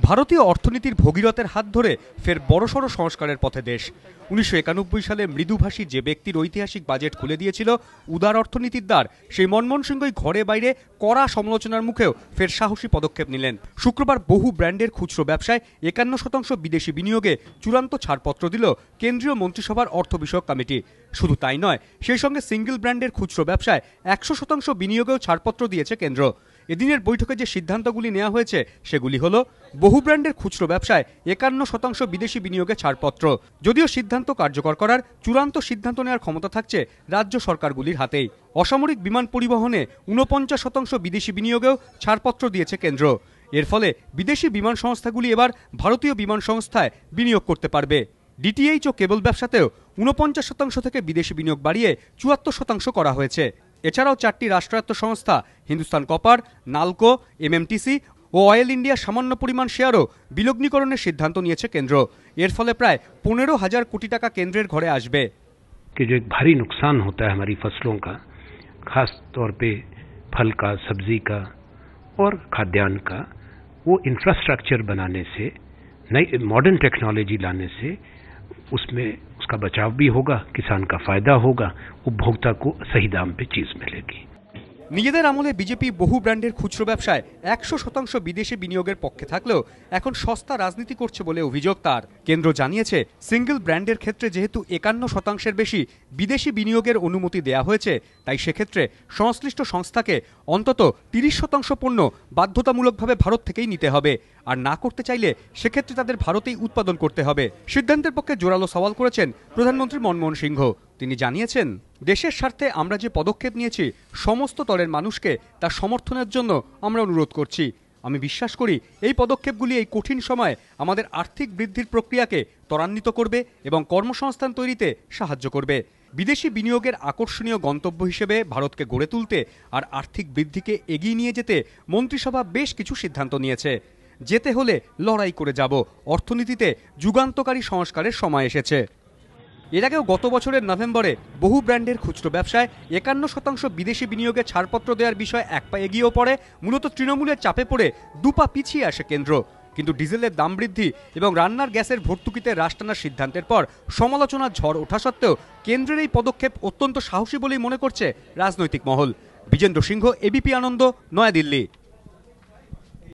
ভারতীয় অর্থনীতির ভগীরথের হাত ধরে ফের বড়সড় সংস্কারের পথে দেশ। ১৯৯১ সালে মৃদুভাষী যে ব্যক্তির ঐতিহাসিক বাজেট খুলে দিয়েছিল উদার অর্থনীতির দ্বার, সেই মনমোহন সিংহই ঘরে বাইরে কড়া সমালোচনার মুখেও ফের সাহসী পদক্ষেপ নিলেন। শুক্রবার বহু ব্র্যান্ডের খুচরো ব্যবসায় ৫১% বিদেশি বিনিয়োগে চূড়ান্ত ছাড়পত্র দিল কেন্দ্রীয় মন্ত্রিসভার অর্থ বিষয়ক কমিটি। শুধু তাই নয়, সেই সঙ্গে সিঙ্গল ব্র্যান্ডের খুচরো ব্যবসায় ১০০% বিনিয়োগেও ছাড়পত্র দিয়েছে কেন্দ্র। এদিনের বৈঠকে যে সিদ্ধান্তগুলি নেওয়া হয়েছে সেগুলি হলো বহু ব্র্যান্ডের খুচরো ব্যবসায় ৫১% বিদেশি বিনিয়োগে ছাড়পত্র। যদিও সিদ্ধান্ত কার্যকর করার চূড়ান্ত সিদ্ধান্ত নেওয়ার ক্ষমতা থাকছে রাজ্য সরকারগুলির হাতেই। অসামরিক বিমান পরিবহনে ৪৯% বিদেশি বিনিয়োগেও ছাড়পত্র দিয়েছে কেন্দ্র। এর ফলে বিদেশি বিমান সংস্থাগুলি এবার ভারতীয় বিমান সংস্থায় বিনিয়োগ করতে পারবে। ডিটিএইচ ও কেবল ব্যবসাতেও ৪৯% থেকে বিদেশি বিনিয়োগ বাড়িয়ে ৭৪% করা হয়েছে। এছাড়াও ৪টি রাষ্ট্রায়ত্ত সংস্থা হিন্দুস্তান কপার, নালকো, এমএমটিসি ও অয়েল ইন্ডিয়া সামান্য পরিমাণ শেয়ারও বিলগ্নীকরণের সিদ্ধান্ত নিয়েছে কেন্দ্র। এর ফলে প্রায় ১৫,০০০ কোটি টাকা কেন্দ্রের ঘরে আসবে। कि जो एक भारी नुकसान होता है हमारी फसलों का, खास तौर पे फल का, सब्जी का और खाद्यान्न का, वो इंफ्रास्ट्रक्चर बनाने से, नई मॉडर्न टेक्नोलॉजी लाने से उसमें उसका बचाव भी होगा, किसान का फायदा होगा, उपभोक्ता को सही दाम पे चीज मिलेगी। নিজেদের আমলে বিজেপি বহু ব্র্যান্ডের খুচরো ব্যবসায় ১০০% বিদেশি বিনিয়োগের পক্ষে থাকলেও এখন সস্তা রাজনীতি করছে বলে অভিযোগ তার। কেন্দ্র জানিয়েছে, সিঙ্গল ব্র্যান্ডের ক্ষেত্রে যেহেতু ৫১% বেশি বিদেশি বিনিয়োগের অনুমতি দেওয়া হয়েছে, তাই সেক্ষেত্রে সংশ্লিষ্ট সংস্থাকে অন্তত ৩০% পণ্য বাধ্যতামূলকভাবে ভারত থেকেই নিতে হবে। আর না করতে চাইলে সেক্ষেত্রে তাদের ভারতেই উৎপাদন করতে হবে। সিদ্ধান্তের পক্ষে জোরালো সওয়াল করেছেন প্রধানমন্ত্রী মনমোহন সিংহ। তিনি জানিয়েছেন, দেশের স্বার্থে আমরা যে পদক্ষেপ নিয়েছি সমস্ত স্তরের মানুষকে তার সমর্থনের জন্য আমরা অনুরোধ করছি। আমি বিশ্বাস করি এই পদক্ষেপগুলি এই কঠিন সময়ে আমাদের আর্থিক বৃদ্ধির প্রক্রিয়াকে ত্বরান্বিত করবে এবং কর্মসংস্থান তৈরিতে সাহায্য করবে। বিদেশি বিনিয়োগের আকর্ষণীয় গন্তব্য হিসেবে ভারতকে গড়ে তুলতে আর আর্থিক বৃদ্ধিকে এগিয়ে নিয়ে যেতে মন্ত্রিসভা বেশ কিছু সিদ্ধান্ত নিয়েছে। যেতে হলে লড়াই করে যাব, অর্থনীতিতে যুগান্তকারী সংস্কারের সময় এসেছে। এর আগেও গত বছরের নভেম্বরে বহু ব্র্যান্ডের খুচরো ব্যবসায় ৫১% বিদেশি বিনিয়োগে ছাড়পত্র দেওয়ার বিষয়ে এক পা এগিয়েও পড়ে মূলত তৃণমূলের চাপে পড়ে দুপা পিছিয়ে আসে কেন্দ্র। কিন্তু ডিজেলের দাম বৃদ্ধি এবং রান্নার গ্যাসের ভর্তুকিতে হ্রাস টানার সিদ্ধান্তের পর সমালোচনার ঝড় ওঠা সত্ত্বেও কেন্দ্রের এই পদক্ষেপ অত্যন্ত সাহসী বলেই মনে করছে রাজনৈতিক মহল। বিজেন্দ্র সিংহ, এবিপি আনন্দ, নয়াদিল্লি।